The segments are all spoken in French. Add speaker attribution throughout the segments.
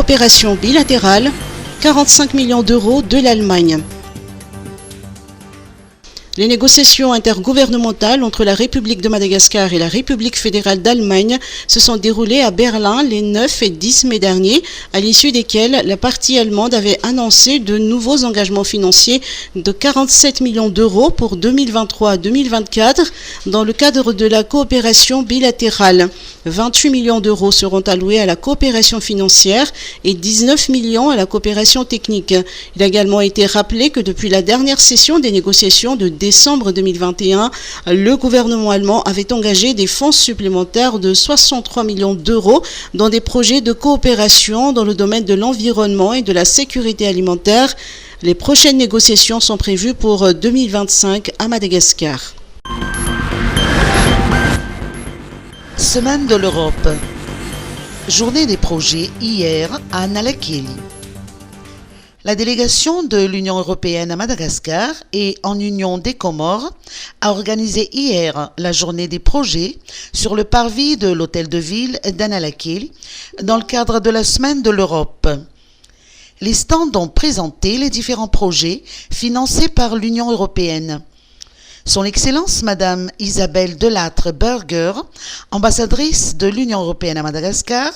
Speaker 1: coopération bilatérale, 45 millions d'euros de l'Allemagne. Les négociations intergouvernementales entre la République de Madagascar et la République fédérale d'Allemagne se sont déroulées à Berlin les 9 et 10 mai dernier, à l'issue desquelles la partie allemande avait annoncé de nouveaux engagements financiers de 47 millions d'euros pour 2023-2024 dans le cadre de la coopération bilatérale. 28 millions d'euros seront alloués à la coopération financière et 19 millions à la coopération technique. Il a également été rappelé que depuis la dernière session des négociations de décembre 2021, le gouvernement allemand avait engagé des fonds supplémentaires de 63 millions d'euros dans des projets de coopération dans le domaine de l'environnement et de la sécurité alimentaire. Les prochaines négociations sont prévues pour 2025 à Madagascar.
Speaker 2: Semaine de l'Europe. Journée des projets hier à Nalakeli. La délégation de l'Union européenne à Madagascar et en Union des Comores a organisé hier la journée des projets sur le parvis de l'hôtel de ville d'Analakeli dans le cadre de la Semaine de l'Europe. Les stands ont présenté les différents projets financés par l'Union européenne. Son Excellence Madame Isabelle Delattre-Berger, ambassadrice de l'Union européenne à Madagascar,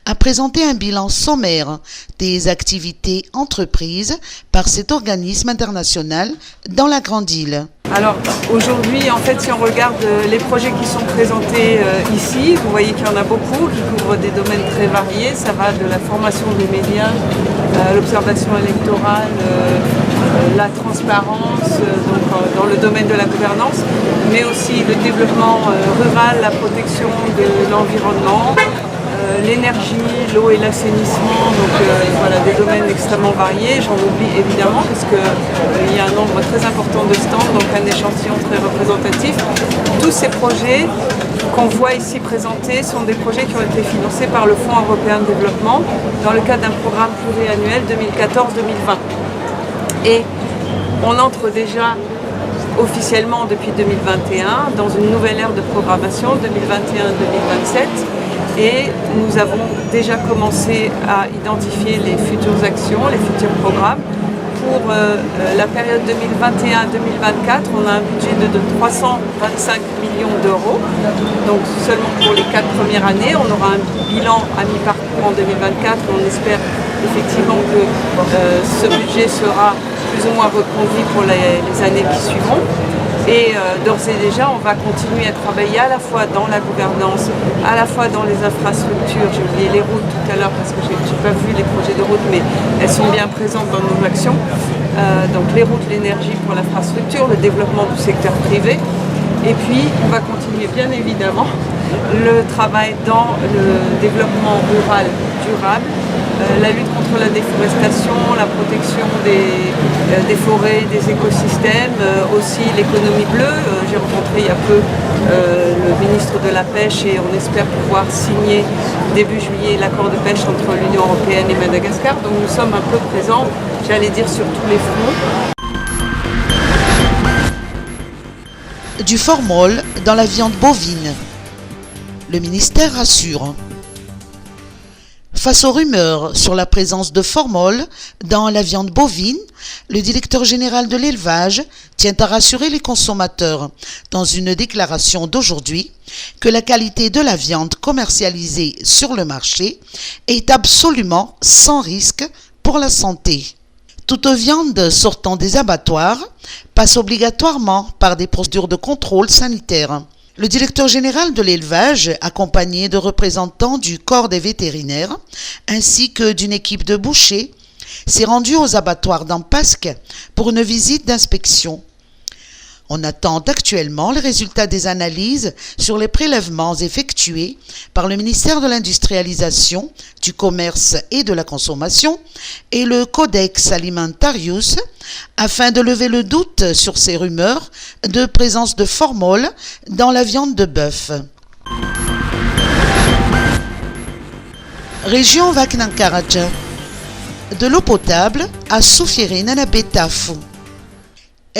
Speaker 2: a présenté un bilan sommaire des activités entreprises par cet organisme international dans la Grande Île.
Speaker 3: Alors aujourd'hui, en fait, si on regarde les projets qui sont présentés ici, vous voyez qu'il y en a beaucoup qui couvrent des domaines très variés. Ça va de la formation des médias, l'observation électorale, la transparence, donc dans le domaine de la gouvernance, mais aussi le développement rural, la protection de l'environnement, l'énergie, l'eau et l'assainissement, donc voilà, des domaines extrêmement variés. J'en oublie évidemment parce qu'il y a un nombre très important de stands, donc un échantillon très représentatif. Tous ces projets qu'on voit ici présentés sont des projets qui ont été financés par le Fonds européen de développement dans le cadre d'un programme pluriannuel 2014-2020. Et on entre déjà officiellement depuis 2021 dans une nouvelle ère de programmation 2021-2027. Et nous avons déjà commencé à identifier les futures actions, les futurs programmes. Pour la période 2021-2024, on a un budget de 325 millions d'euros. Donc seulement pour les 4 premières années, on aura un bilan à mi-parcours en 2024. On espère effectivement que ce budget sera plus ou moins reconduit pour les années qui suivront. Et d'ores et déjà, on va continuer à travailler à la fois dans la gouvernance, à la fois dans les infrastructures. J'ai oublié les routes tout à l'heure parce que je n'ai pas vu les projets de route, mais elles sont bien présentes dans nos actions. Donc les routes, l'énergie pour l'infrastructure, le développement du secteur privé. Et puis, on va continuer bien évidemment le travail dans le développement rural durable, la lutte contre la déforestation, la protection des forêts, des écosystèmes, aussi l'économie bleue. J'ai rencontré il y a peu le ministre de la Pêche et on espère pouvoir signer début juillet l'accord de pêche entre l'Union européenne et Madagascar. Donc nous sommes un peu présents, j'allais dire, sur tous les fronts.
Speaker 2: Du formol dans la viande bovine. Le ministère rassure. Face aux rumeurs sur la présence de formol dans la viande bovine, le directeur général de l'élevage tient à rassurer les consommateurs dans une déclaration d'aujourd'hui que la qualité de la viande commercialisée sur le marché est absolument sans risque pour la santé. Toute viande sortant des abattoirs passe obligatoirement par des procédures de contrôle sanitaire. Le directeur général de l'élevage, accompagné de représentants du corps des vétérinaires, ainsi que d'une équipe de bouchers, s'est rendu aux abattoirs d'Ampasque pour une visite d'inspection. On attend actuellement les résultats des analyses sur les prélèvements effectués par le ministère de l'Industrialisation, du Commerce et de la Consommation et le Codex Alimentarius afin de lever le doute sur ces rumeurs de présence de formol dans la viande de bœuf. Région Vaknankaraja. De l'eau potable à Soufirine à Betafou.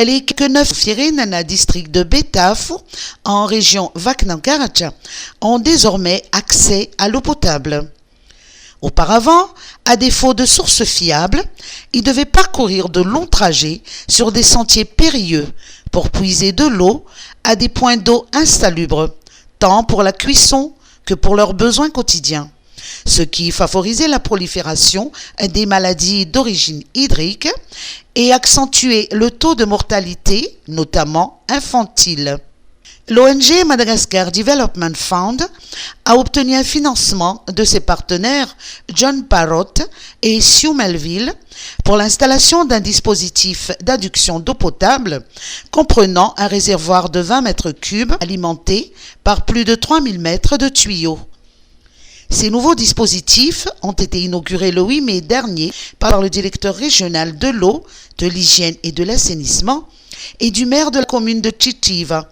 Speaker 2: Elle est que 9 Soufirine district de Betafou en région Vaknankaraja ont désormais accès à l'eau potable. Auparavant, à défaut de sources fiables, ils devaient parcourir de longs trajets sur des sentiers périlleux pour puiser de l'eau à des points d'eau insalubres, tant pour la cuisson que pour leurs besoins quotidiens, ce qui favorisait la prolifération des maladies d'origine hydrique et accentuait le taux de mortalité, notamment infantile. L'ONG Madagascar Development Fund a obtenu un financement de ses partenaires John Parrott et Sue Melville pour l'installation d'un dispositif d'adduction d'eau potable comprenant un réservoir de 20 mètres cubes alimenté par plus de 3000 mètres de tuyaux. Ces nouveaux dispositifs ont été inaugurés le 8 mai dernier par le directeur régional de l'eau, de l'hygiène et de l'assainissement et du maire de la commune de Chichiva,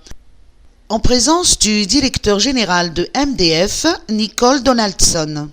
Speaker 2: en présence du directeur général de MDF, Nicole Donaldson.